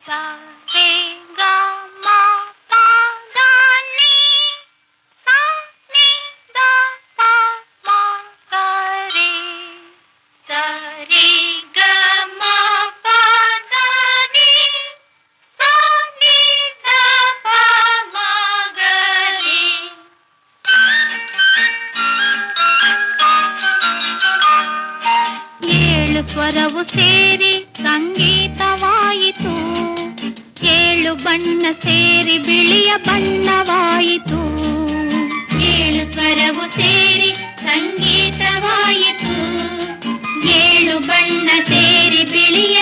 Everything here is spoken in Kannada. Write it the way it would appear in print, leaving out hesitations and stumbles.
ಸ ರೇ ಗ ಮ ಪ ದ ನಿ ಸ ನಿ ದ ಪ ಮ ಗ ರೇ ಸ ರೇ ಗ ಮ ಪ ದ ನಿ ಸ ನಿ ದ ಪ ಮ ಗ ರೇ. ಏಳು ಸ್ವರವು ಸೇರಿ ಸಂಗೀತವಾಯಿತು, ಏಳು ಬಣ್ಣ ಸೇರಿ ಬಿಳಿಯ ಬಣ್ಣವಾಯಿತು. ಏಳು ಸ್ವರವು ಸೇರಿ ಸಂಗೀತವಾಯಿತು, ಏಳು ಬಣ್ಣ ಸೇರಿ ಬಿಳಿಯ